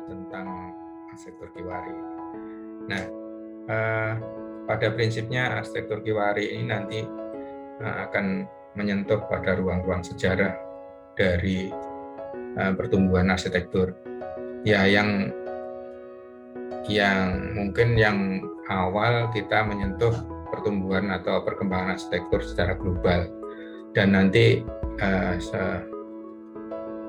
tentang arsitektur Kiwari. Nah, pada prinsipnya arsitektur Kiwari ini nanti akan menyentuh pada ruang-ruang sejarah dari pertumbuhan arsitektur. Ya, yang mungkin yang awal kita menyentuh pertumbuhan atau perkembangan arsitektur secara global, dan nanti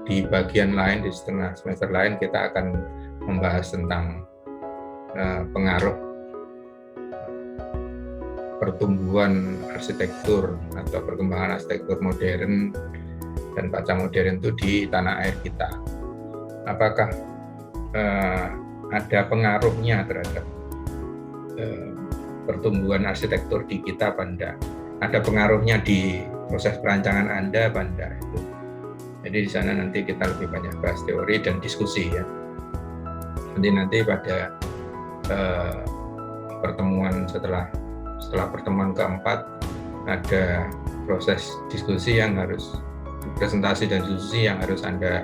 di bagian lain, di setengah semester lain, kita akan membahas tentang pengaruh pertumbuhan arsitektur atau perkembangan arsitektur modern dan pasca modern itu di tanah air kita. Apakah ada pengaruhnya terhadap pertumbuhan arsitektur di kita apa enggak? Ada pengaruhnya di proses perancangan Anda apa enggak? Jadi di sana nanti kita lebih banyak bahas teori dan diskusi ya. Nanti pada pertemuan setelah pertemuan keempat ada proses diskusi yang harus presentasi dan diskusi yang harus Anda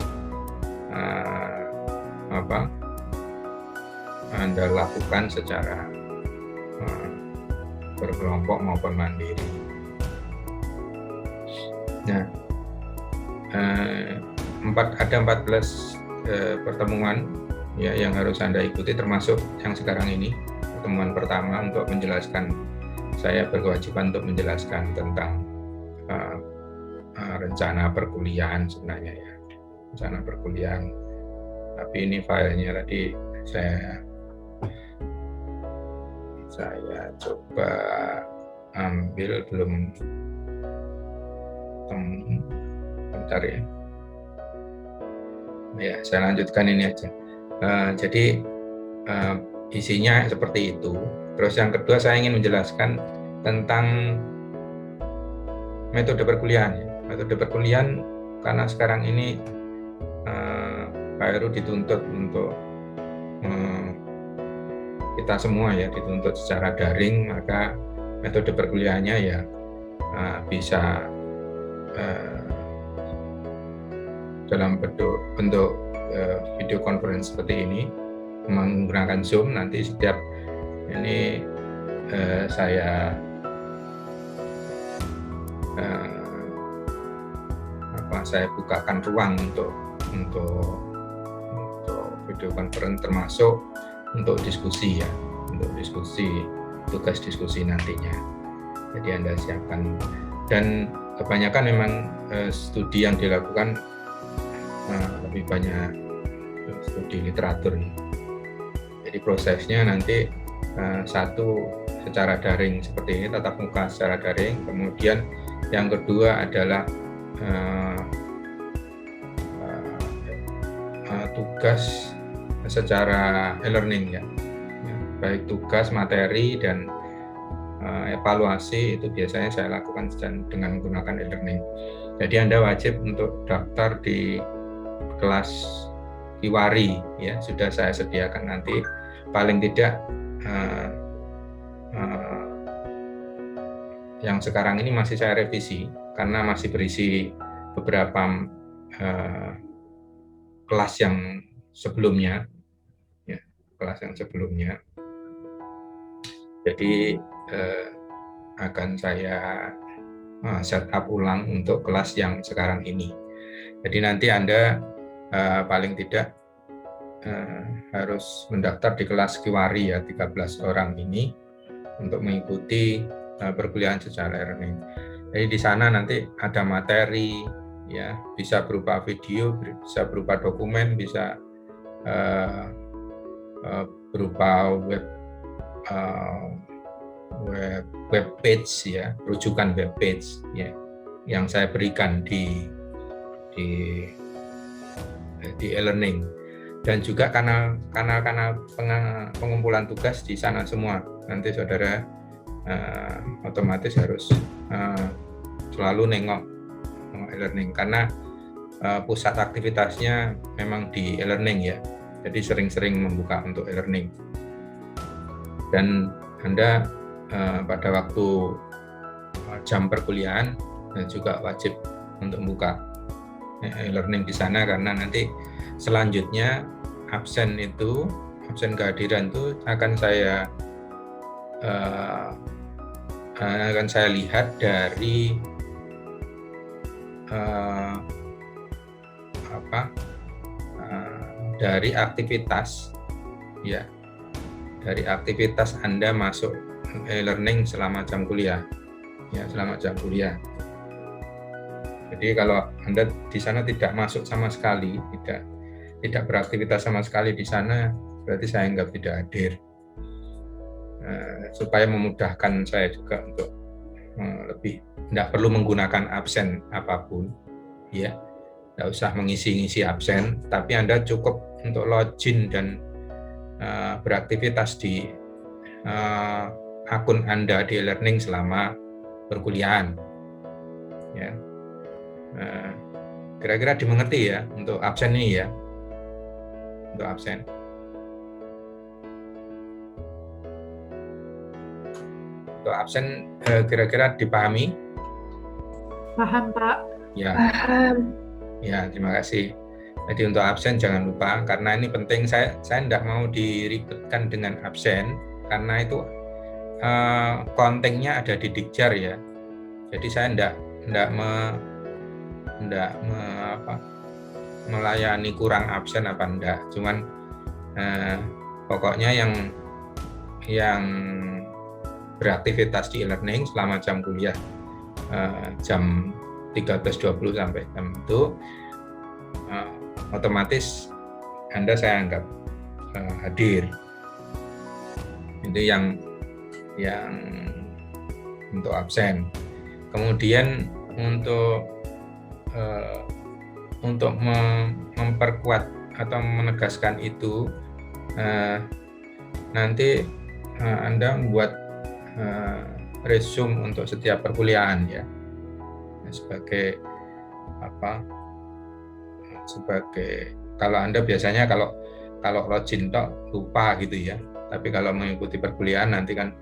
Anda lakukan secara berkelompok maupun mandiri. Nah, ada 14 pertemuan ya yang harus Anda ikuti, termasuk yang sekarang ini, pertemuan pertama untuk menjelaskan. Saya berkewajiban untuk menjelaskan tentang rencana perkuliahan sebenarnya ya, rencana perkuliahan. Tapi ini filenya tadi saya coba ambil, belum bentar ya. Ya, saya lanjutkan ini aja. Jadi isinya seperti itu. Terus yang kedua, saya ingin menjelaskan tentang metode perkuliahan. Metode perkuliahan karena sekarang ini Pak Heru dituntut untuk kita semua ya dituntut secara daring, maka metode perkuliahannya ya bisa dalam bentuk video conference seperti ini, menggunakan Zoom. Nanti setiap ini saya bukakan ruang untuk video conference, termasuk untuk diskusi ya, untuk diskusi, tugas diskusi nantinya. Jadi Anda siapkan, dan kebanyakan memang studi yang dilakukan lebih banyak studi literatur. Jadi prosesnya nanti satu secara daring seperti ini, tatap muka secara daring. Kemudian yang kedua adalah tugas secara e-learning ya, baik tugas materi dan evaluasi itu biasanya saya lakukan dengan menggunakan e-learning. Jadi Anda wajib untuk daftar di kelas Kiwari ya, sudah saya sediakan. Nanti paling tidak yang sekarang ini masih saya revisi karena masih berisi beberapa kelas yang sebelumnya ya, kelas yang sebelumnya. Jadi akan saya setup ulang untuk kelas yang sekarang ini. Jadi nanti Anda paling tidak harus mendaftar di kelas Kiwari ya, 13 orang ini untuk mengikuti perkuliahan secara e-learning. Jadi di sana nanti ada materi ya, bisa berupa video, bisa berupa dokumen, bisa berupa web page ya, rujukan web page ya, yang saya berikan di e-learning, dan juga kanal pengumpulan tugas di sana semua. Nanti saudara otomatis harus selalu nengok e-learning karena pusat aktivitasnya memang di e-learning ya. Jadi sering-sering membuka untuk e-learning. Dan Anda pada waktu jam perkuliahan juga wajib untuk membuka e-learning di sana, karena nanti selanjutnya absen kehadiran itu akan saya lihat dari dari aktivitas ya, dari aktivitas Anda masuk e-learning selama jam kuliah ya, selama jam kuliah. Jadi kalau Anda di sana tidak masuk sama sekali, tidak beraktivitas sama sekali di sana, berarti saya anggap tidak hadir. Supaya memudahkan saya juga untuk lebih tidak perlu menggunakan absen apapun, ya, tidak usah mengisi-ngisi absen, tapi Anda cukup untuk login dan beraktivitas di akun Anda di e-learning selama perkuliahan. Ya. Kira-kira dimengerti ya untuk absen ini ya, untuk absen. Untuk absen kira-kira dipahami? Paham, Pak. Ya. Paham. Ya, terima kasih. Jadi untuk absen jangan lupa, karena ini penting. Saya tidak mau diribetkan dengan absen, karena itu kontennya ada di Dikjar ya. Jadi saya tidak melayani kurang absen apa enggak. Cuman pokoknya yang beraktivitas di e-learning selama jam kuliah jam 13.20 sampai jam itu otomatis saya anggap hadir. Itu yang untuk absen. Kemudian untuk memperkuat atau menegaskan itu, nanti Anda membuat resume untuk setiap perkuliahan ya, sebagai kalau Anda biasanya kalau login tok lupa gitu ya, tapi kalau mengikuti perkuliahan nanti kan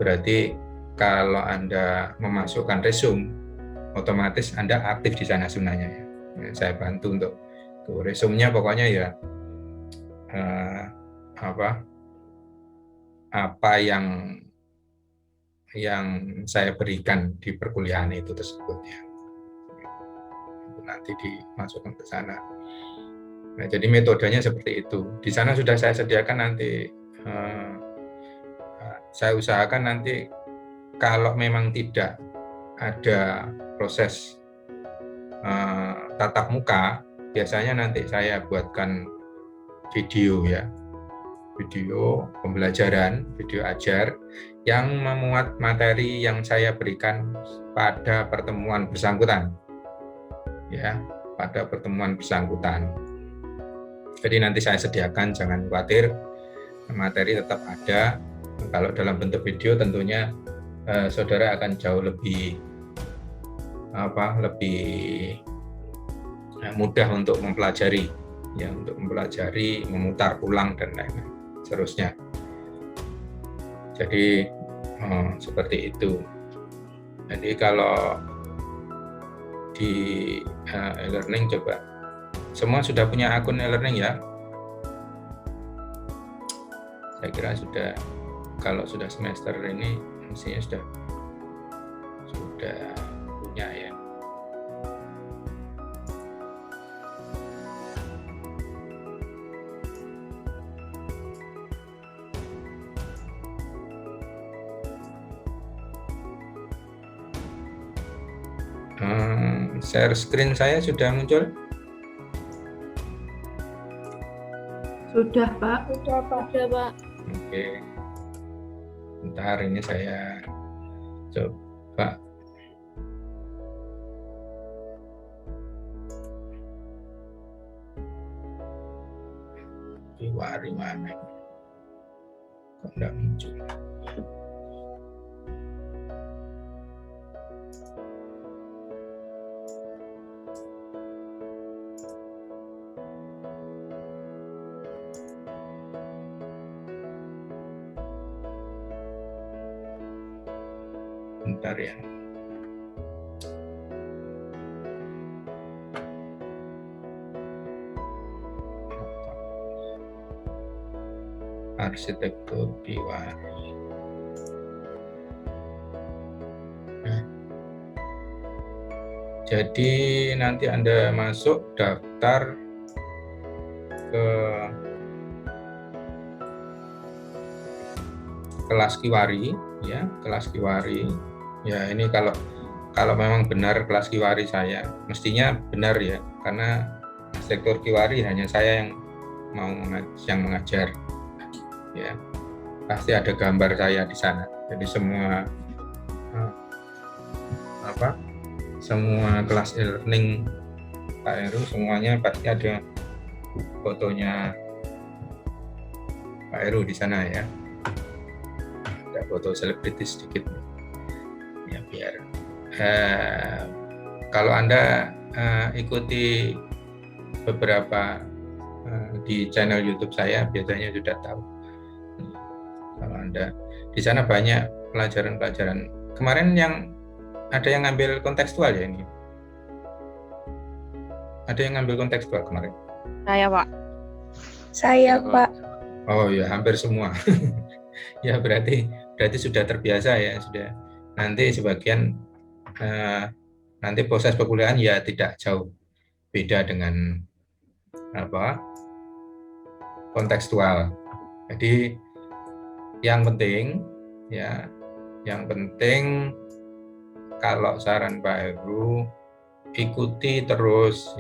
berarti kalau Anda memasukkan resume otomatis Anda aktif di sana sebenarnya ya. Saya bantu untuk resume-nya, pokoknya ya apa yang saya berikan di perkuliahan itu tersebut ya, nanti dimasukkan ke sana. Nah, jadi metodenya seperti itu. Di sana sudah saya sediakan, nanti saya usahakan nanti kalau memang tidak ada proses tatap muka, biasanya nanti saya buatkan video ya, video pembelajaran, video ajar yang memuat materi yang saya berikan pada pertemuan bersangkutan ya, pada pertemuan bersangkutan. Jadi nanti saya sediakan, jangan khawatir, materi tetap ada. Kalau dalam bentuk video tentunya saudara akan jauh lebih mudah untuk mempelajari ya, memutar ulang dan lain-lain seterusnya. Jadi seperti itu. Jadi kalau di e-learning, coba semua sudah punya akun e-learning ya. Saya kira sudah, kalau sudah semester ini mestinya sudah punya ya. Share screen saya sudah muncul? Sudah, Pak. Sudah, Pak. Oke. Bentar, ini saya coba. Wari mana? Kok enggak muncul? Bentar ya. arsitektur Kiwari. Nah, jadi nanti Anda masuk daftar ke kelas Kiwari, ya, kelas Kiwari. Ya, ini kalau memang benar kelas Kiwari saya, mestinya benar ya, karena sektor Kiwari hanya saya yang mengajar, ya. Pasti ada gambar saya di sana. Jadi semua semua kelas e-learning Pak Heru semuanya pasti ada fotonya Pak Heru di sana ya. Ada foto selebritis sedikit ya, biar kalau Anda ikuti beberapa di channel YouTube saya biasanya sudah tahu. Kalau Anda di sana banyak pelajaran-pelajaran. Kemarin ada yang ngambil kontekstual ya ini? Ada yang ngambil kontekstual kemarin? Saya, Pak. Saya, Pak. Oh ya, hampir semua. Ya berarti sudah terbiasa ya, sudah. Nanti sebagian nanti proses perkuliahan ya tidak jauh beda dengan kontekstual. Jadi yang penting kalau saran Pak Heru ikuti terus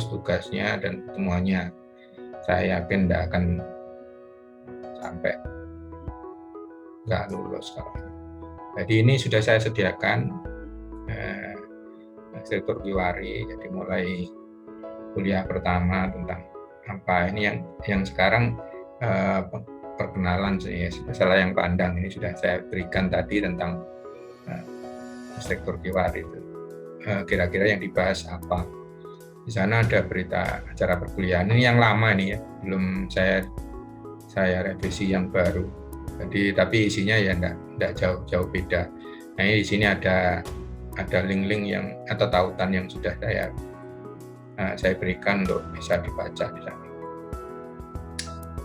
tugasnya dan semuanya. Saya yakin tidak akan sampai nggak lulus kalau. Jadi ini sudah saya sediakan sektor Kiwari. Jadi mulai kuliah pertama tentang apa ini yang sekarang perkenalan salah yang pandang ini sudah saya berikan tadi tentang sektor Kiwari itu. Kira-kira yang dibahas apa? Di sana ada berita acara perkuliahan ini yang lama nih ya, belum saya revisi yang baru. Jadi tapi isinya ya enggak jauh beda. Nah ini di sini ada link-link yang atau tautan yang sudah saya berikan untuk bisa dibaca di sana.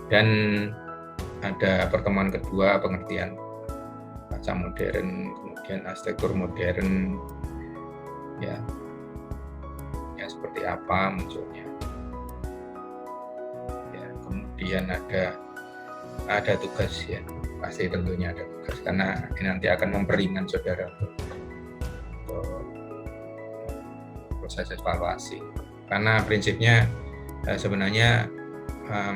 Dan ada pertemuan kedua pengertian bahasa modern, kemudian arsitektur modern, ya seperti apa munculnya. Ya, kemudian ada tugas ya, pasti tentunya ada tugas karena ini nanti akan memperingan saudara untuk proses evaluasi. Karena prinsipnya sebenarnya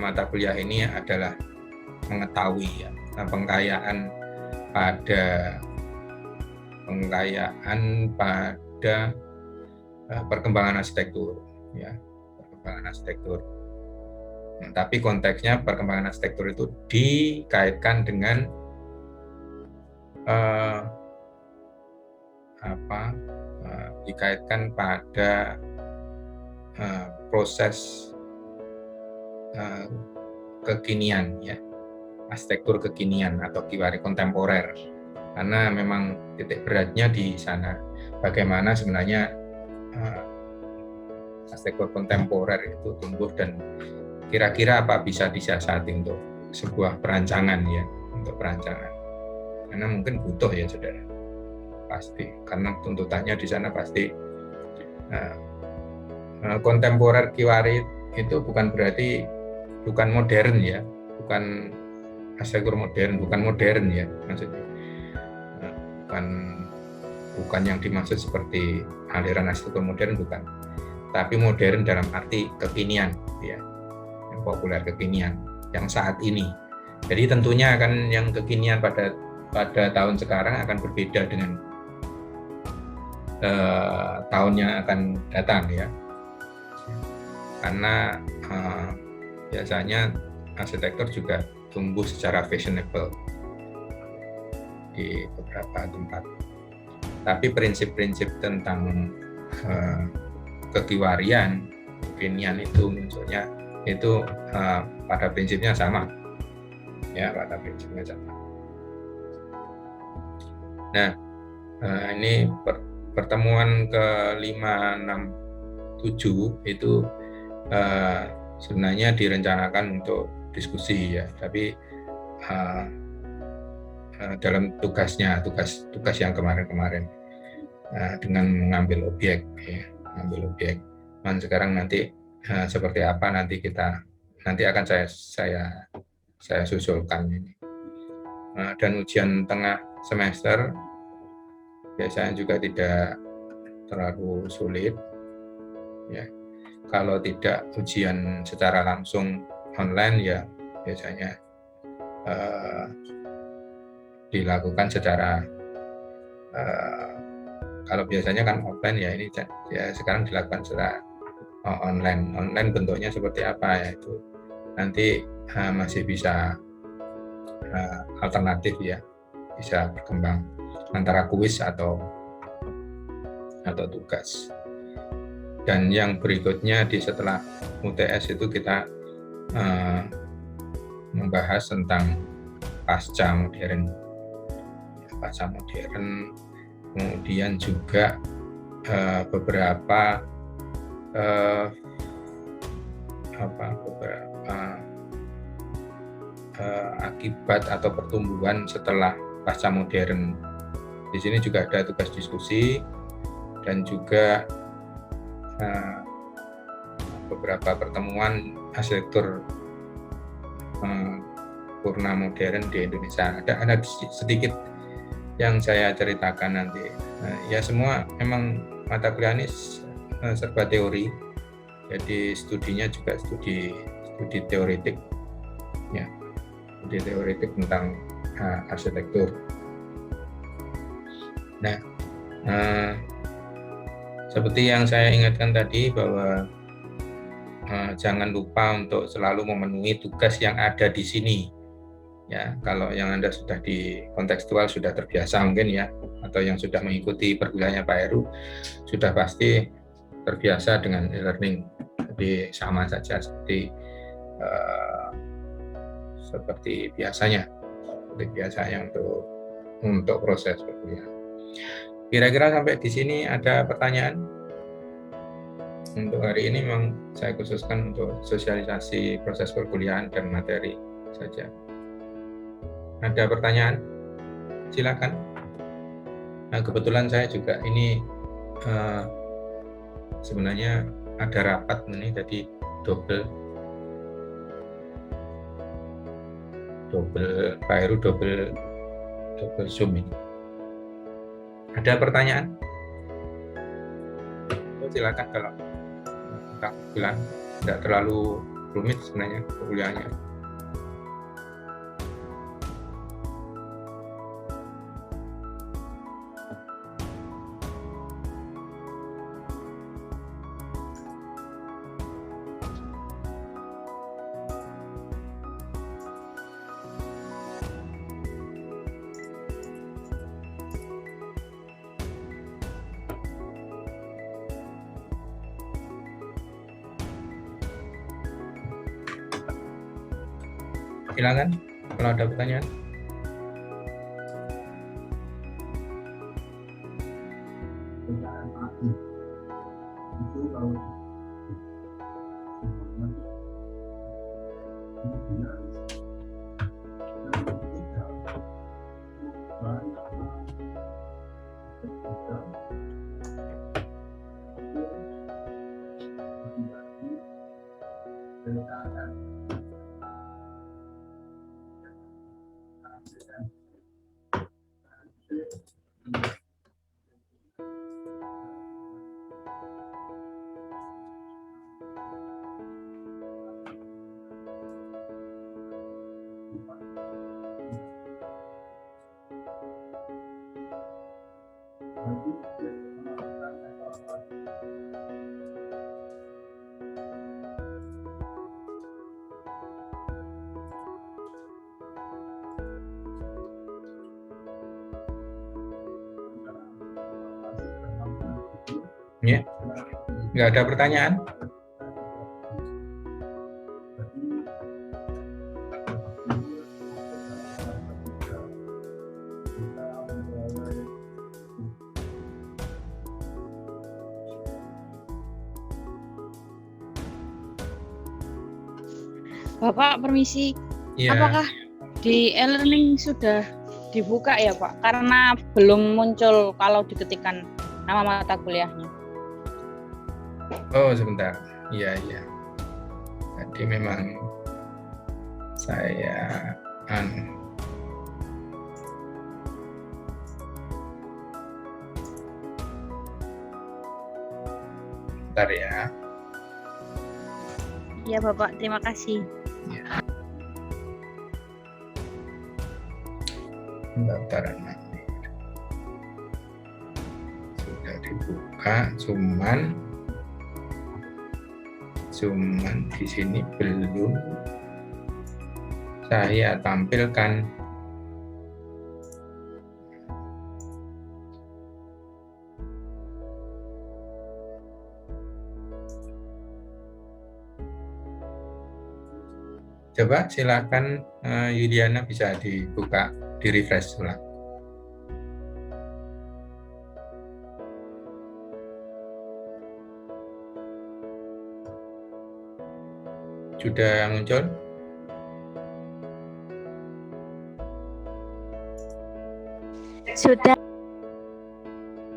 mata kuliah ini adalah mengetahui ya, pengkayaan pada perkembangan arsitektur ya, perkembangan arsitektur. Nah, tapi konteksnya perkembangan arsitektur itu dikaitkan dengan dikaitkan pada proses kekinian ya, arsitektur kekinian atau Kiwari kontemporer. Karena memang titik beratnya di sana bagaimana sebenarnya arsitektur kontemporer itu tumbuh dan kira-kira apa bisa disiasati untuk sebuah perancangan ya, untuk perancangan. Karena mungkin butuh ya saudara, pasti karena tuntutannya di sana pasti kontemporer Kiwari itu bukan berarti bukan modern ya, bukan arsitektur modern, bukan modern ya maksudnya, bukan yang dimaksud seperti aliran arsitektur modern, bukan, tapi modern dalam arti kekinian ya, yang populer kekinian yang saat ini. Jadi tentunya akan yang kekinian pada tahun sekarang akan berbeda dengan tahun yang akan datang ya, karena biasanya arsitektur juga tumbuh secara fashionable di beberapa tempat. Tapi prinsip-prinsip tentang kekiwarian, kekinian itu munculnya itu pada prinsipnya sama, ya pada prinsipnya sama. Nah, ini pertemuan ke-567 itu sebenarnya direncanakan untuk diskusi ya, tapi dalam tugas yang kemarin dengan mengambil objek ya, Dan sekarang nanti seperti apa nanti akan saya susulkan ini. Dan ujian tengah semester biasanya juga tidak terlalu sulit ya. Kalau tidak ujian secara langsung online ya biasanya dilakukan secara kalau biasanya kan offline ya, ini ya sekarang dilakukan secara online. Online bentuknya seperti apa ya, itu nanti masih bisa alternatif ya, bisa berkembang antara kuis atau tugas. Dan yang berikutnya setelah UTS itu kita membahas tentang pasca modern, kemudian juga beberapa akibat atau pertumbuhan setelah pasca modern. Di sini juga ada tugas diskusi dan juga beberapa pertemuan arsitektur purna modern di Indonesia. Ada sedikit yang saya ceritakan nanti. Ya semua memang mata kuliah ini serba teori, jadi studinya juga studi teoretik, ya, studi teoretik tentang arsitektur. Nah, seperti yang saya ingatkan tadi bahwa jangan lupa untuk selalu memenuhi tugas yang ada di sini. Ya, kalau yang Anda sudah di kontekstual sudah terbiasa mungkin ya, atau yang sudah mengikuti perkuliahannya Pak Heru sudah pasti terbiasa dengan e-learning. Jadi sama saja seperti biasanya untuk proses perkuliahan. Kira-kira sampai di sini ada pertanyaan? Untuk hari ini memang saya khususkan untuk sosialisasi proses perkuliahan dan materi saja. Ada pertanyaan? Silakan. Nah, kebetulan saya juga ini sebenarnya ada rapat ini, jadi double Pak Heru double Zoom ini. Ada pertanyaan? Silakan, kalau bilang tidak terlalu rumit sebenarnya kuliahnya. Silakan kalau ada pertanyaan. Ya, nggak ada pertanyaan? Bapak permisi, Iya. apakah di e-learning sudah dibuka ya Pak? Karena belum muncul kalau diketikkan nama mata kuliahnya. Oh, sebentar. Iya. Jadi memang saya bentar ya. Iya Bapak, terima kasih. Pendaftaran sudah dibuka, cuman di sini belum saya tampilkan. Coba silakan Yuliana bisa dibuka, di refresh ulang. Sudah muncul? Sudah.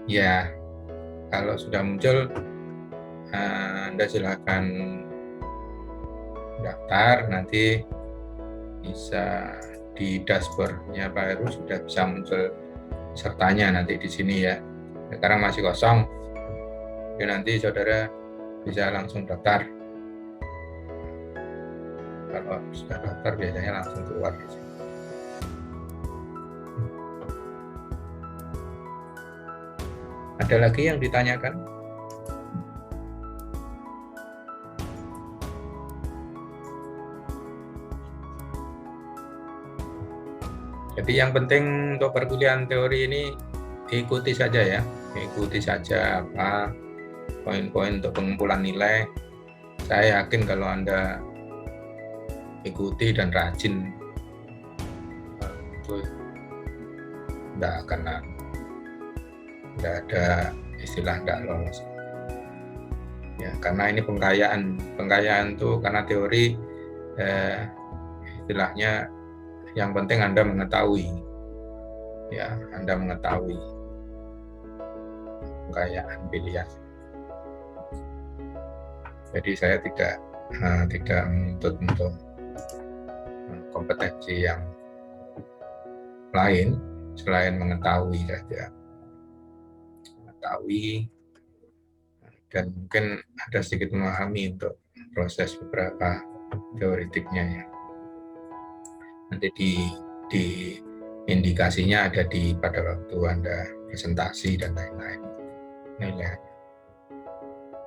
Ya, kalau sudah muncul, Anda silakan daftar, nanti bisa di dashboard-nya Pak Heru sudah bisa muncul pesertanya nanti di sini ya. Sekarang masih kosong, jadi nanti saudara bisa langsung daftar. Kalau sudah daftar biasanya langsung keluar di sini. Ada lagi yang ditanyakan? Jadi yang penting untuk perkuliahan teori ini ikuti saja ya, ikuti saja apa poin-poin untuk pengumpulan nilai. Saya yakin kalau Anda ikuti dan rajin, itu tidak ada istilah tidak lolos. Ya, karena ini pengkayaan itu karena teori istilahnya. Yang penting Anda mengetahui, ya, Anda mengetahui pengkayaan pilihan. Jadi saya tidak menuntut untuk kompetensi yang lain selain mengetahui saja, mengetahui dan mungkin ada sedikit memahami untuk proses beberapa teoritiknya ya. Nanti di indikasinya ada pada waktu Anda presentasi dan lain-lain nilai.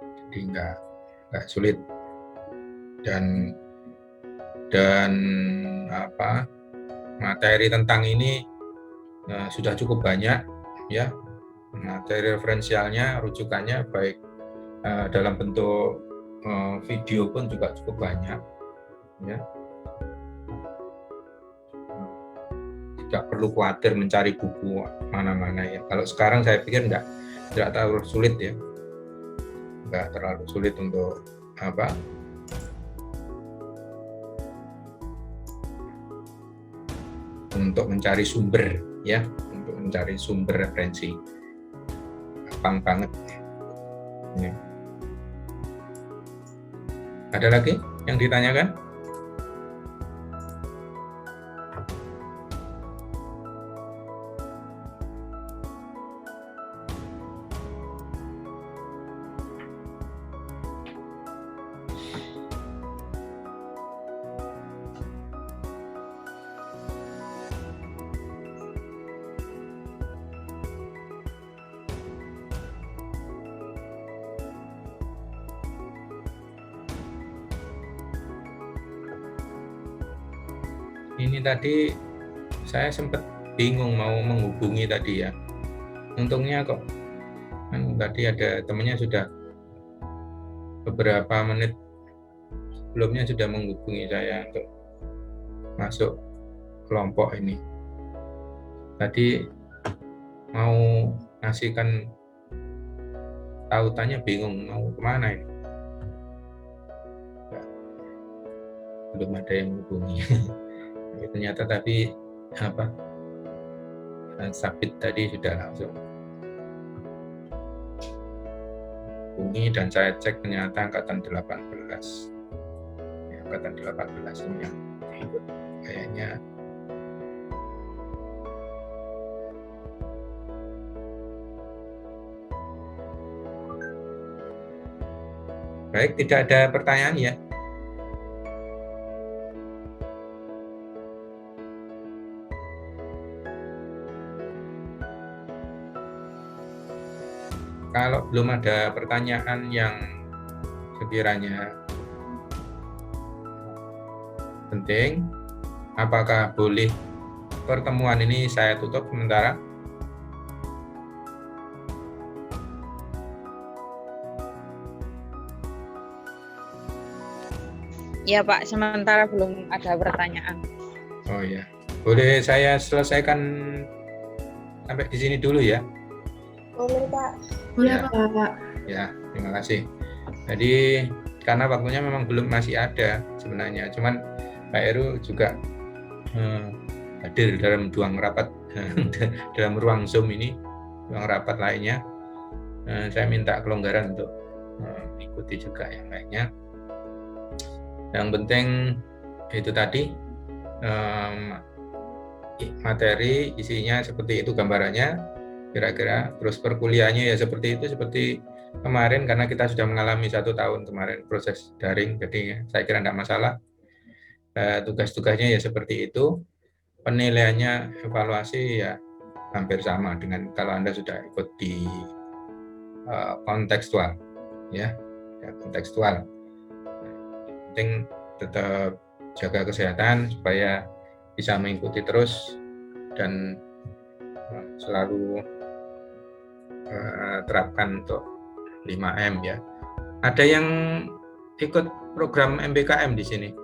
Jadi nggak sulit dan apa materi tentang ini sudah cukup banyak ya, materi referensialnya, rujukannya baik dalam bentuk video pun juga cukup banyak ya. Tidak perlu khawatir mencari buku mana-mana ya. Kalau sekarang saya pikir tidak terlalu sulit ya, nggak terlalu sulit untuk apa untuk mencari sumber ya, untuk mencari sumber referensi, gampang banget ya. Ada lagi yang ditanyakan? Ini tadi saya sempat bingung mau menghubungi tadi ya. Untungnya kok tadi ada temannya sudah beberapa menit sebelumnya sudah menghubungi saya untuk masuk kelompok ini. Tadi mau ngasihkan tautannya bingung mau kemana ini. belum ada yang menghubungi. Ternyata tapi Sabit tadi sudah langsung hubungi dan saya cek ternyata angkatan 18. Angkatan 18 ini yang ikut kayaknya. Baik, tidak ada pertanyaan ya. Kalau belum ada pertanyaan yang sekiranya penting, apakah boleh pertemuan ini saya tutup sementara? Ya Pak, sementara belum ada pertanyaan. Oh ya, boleh saya selesaikan sampai di sini dulu ya? Boleh, Pak. Boleh, Ya. Pak. Ya, terima kasih. Jadi karena waktunya memang belum masih ada sebenarnya, cuman Pak Heru juga hadir dalam dalam ruang Zoom ini, ruang rapat lainnya. Saya minta kelonggaran untuk mengikuti juga yang lainnya. Yang penting itu tadi materi isinya seperti itu gambarannya kira-kira, terus perkuliahannya ya seperti itu, seperti kemarin karena kita sudah mengalami 1 tahun kemarin proses daring, jadi saya kira tidak masalah. Tugas-tugasnya ya seperti itu, penilaiannya evaluasi ya hampir sama dengan kalau Anda sudah ikut di kontekstual ya kontekstual. Penting tetap jaga kesehatan supaya bisa mengikuti terus dan selalu terapkan untuk 5M ya. Ada yang ikut program MBKM di sini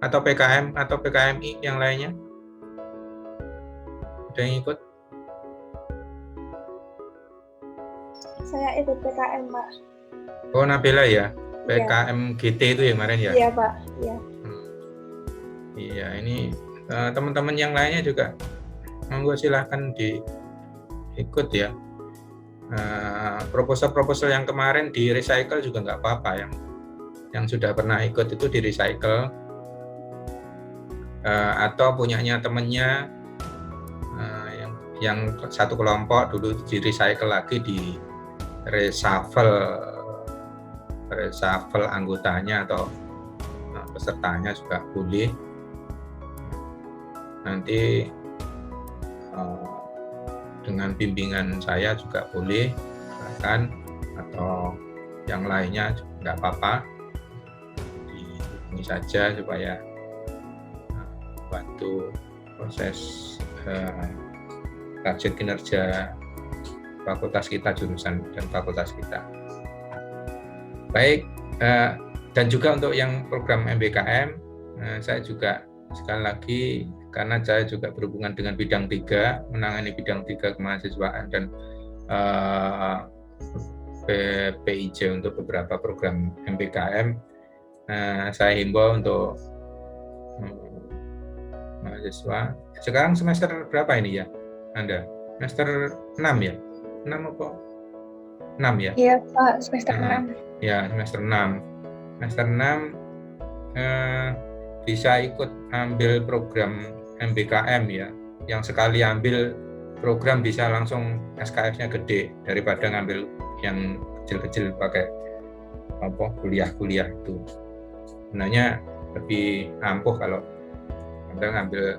atau PKM atau PKMI yang lainnya? Ada yang ikut? Saya ikut PKM, Pak. Oh, Nabila ya. PKM GT itu yang kemarin ya? Iya, Pak. Iya. Iya, ini teman-teman yang lainnya juga monggo silahkan diikut ya. Proposal-proposal yang kemarin di recycle juga nggak apa-apa, yang sudah pernah ikut itu di recycle atau punyanya temennya yang satu kelompok dulu di recycle lagi, di reshuffle anggotanya atau pesertanya juga boleh. Nanti dengan bimbingan saya juga boleh, silakan, atau yang lainnya nggak apa-apa, dihubungi saja supaya bantu proses target kinerja fakultas kita, jurusan dan fakultas kita. Baik, dan juga untuk yang program MBKM, saya juga sekali lagi, karena saya juga berhubungan dengan bidang 3, menangani bidang 3 kemahasiswaan dan PIJ untuk beberapa program MBKM, saya himbau untuk mahasiswa. Sekarang semester berapa ini ya Anda? Semester 6 ya? 6 apa? 6 ya? Iya, Pak, semester 6. Ya, semester 6. Semester 6 bisa ikut ambil program MBKM ya. Yang sekali ambil program bisa langsung SKS-nya gede daripada ngambil yang kecil-kecil pakai kuliah-kuliah itu. Sebenarnya lebih ampuh kalau Anda ngambil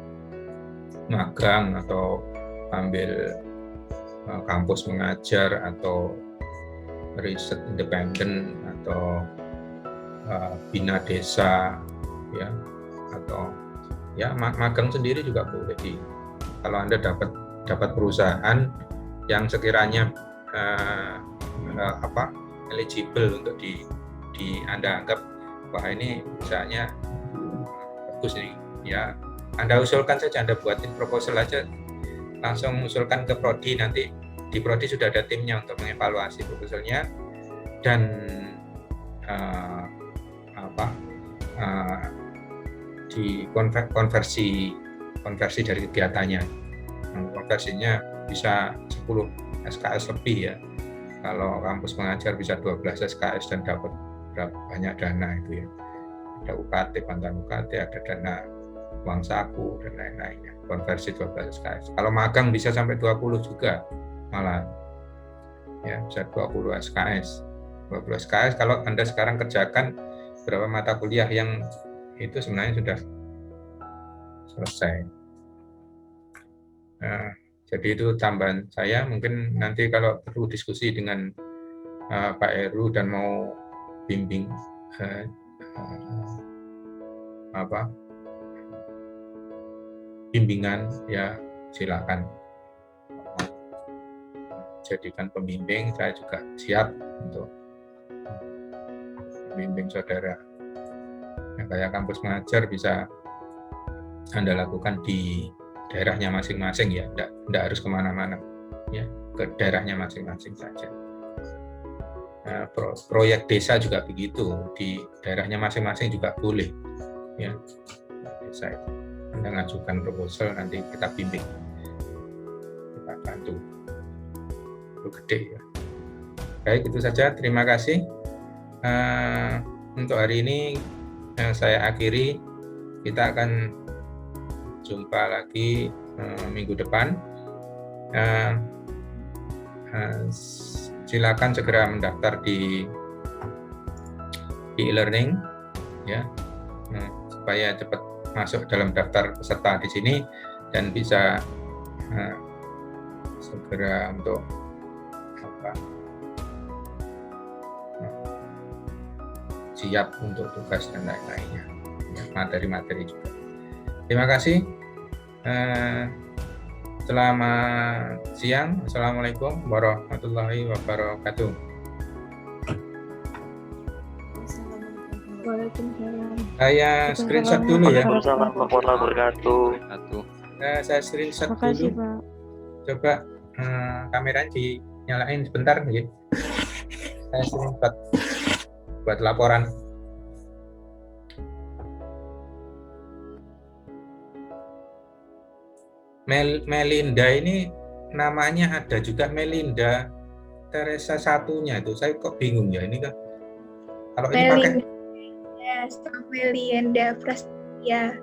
magang atau ambil kampus mengajar atau riset independen atau bina desa ya, atau ya magang sendiri juga boleh kalau Anda dapat perusahaan yang sekiranya eligible untuk di Anda anggap wah ini misalnya bagus nih ya, Anda usulkan saja, Anda buatin proposal aja, langsung usulkan ke prodi, nanti di prodi sudah ada timnya untuk mengevaluasi proposalnya di konversi dari kegiatannya. Konversinya bisa 10 SKS lebih ya. Kalau kampus mengajar bisa 12 SKS dan dapat berapa banyak dana itu ya. Ada UKT, bantuan UKT, ada dana uang saku dan lain-lainnya. Konversi 12 SKS. Kalau magang bisa sampai 20 juga malah. Ya, bisa 20 SKS. 20 SKS kalau Anda sekarang kerjakan beberapa mata kuliah yang itu sebenarnya sudah selesai. Nah, jadi itu tambahan saya. Mungkin nanti kalau perlu diskusi dengan Pak Heru dan mau bimbing bimbingan ya silakan. Jadikan pembimbing, saya juga siap untuk membimbing saudara. Yang kayak kampus mengajar bisa Anda lakukan di daerahnya masing-masing ya, tidak harus kemana-mana ya, ke daerahnya masing-masing saja. Nah, proyek desa juga begitu, di daerahnya masing-masing juga boleh ya. Desa itu Anda ngajukan proposal, nanti kita bimbing, kita bantu. Gede ya. Baik, itu saja. Terima kasih. Untuk hari ini saya akhiri. Kita akan jumpa lagi minggu depan. Silakan segera mendaftar di e-learning ya, supaya cepat masuk dalam daftar peserta di sini dan bisa segera untuk siap untuk tugas dan lain-lainnya, ya, materi-materi juga. Terima kasih. Selamat siang. Assalamualaikum warahmatullahi wabarakatuh. Waalaikumsalam. Saya screenshot dulu ya. Waalaikumsalam warahmatullahi wabarakatuh. Saya screenshot Makasih, dulu. Pak. Coba kameranya dinyalain sebentar ya. Saya screenshot buat laporan. Melinda ini namanya ada juga Melinda Teresa satunya itu. Saya kok bingung ya ini kan. Kalau ini pakai Melinda Prastia.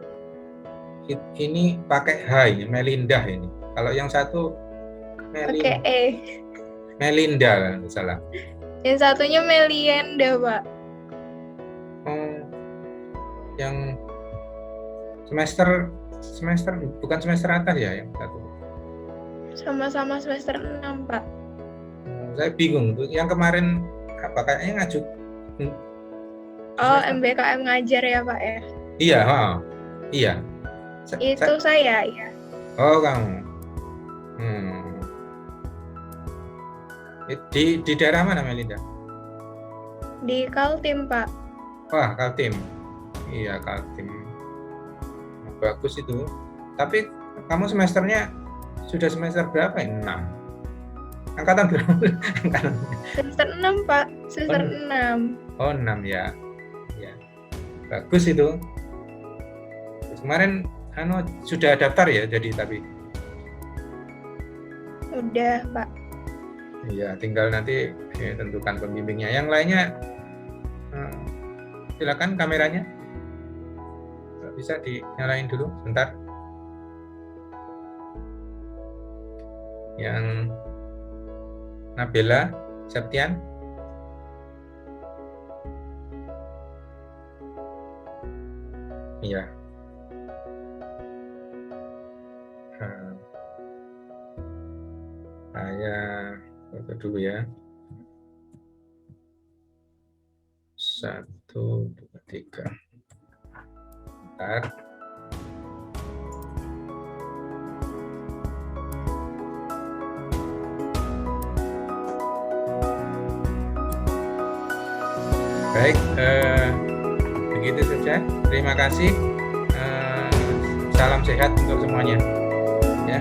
ini pakai H ini Melinda ini. Kalau yang satu Pakai E. Melinda kan salah. Yang satunya Melienda, Pak. Oh, yang semester bukan semester atas ya yang satu. Sama-sama semester 6, Pak. Saya bingung tuh. Yang kemarin apa kayaknya ngaju. Oh, MBKM ngajar ya, Pak ya? Iya, iya. Itu saya, ya. Oh, kamu. Di daerah mana Melinda? Di Kaltim, Pak. Wah, Kaltim. Iya, Kaltim. Bagus itu. Tapi kamu semesternya sudah semester berapa? 6. Angkatan berapa? Semester 6, Pak. Semester 6. Oh, 6 ya. Ya. Bagus itu. Kemarin sudah daftar ya jadi tapi. Udah, Pak. Iya, tinggal nanti tentukan pembimbingnya. Yang lainnya silakan kameranya. Bisa dinyalain dulu sebentar. Yang Nabila Septian. Iya. Saya foto dulu ya. 1, 2, 3. Bentar. Baik, begitu saja. Terima kasih. Salam sehat untuk semuanya. Ya.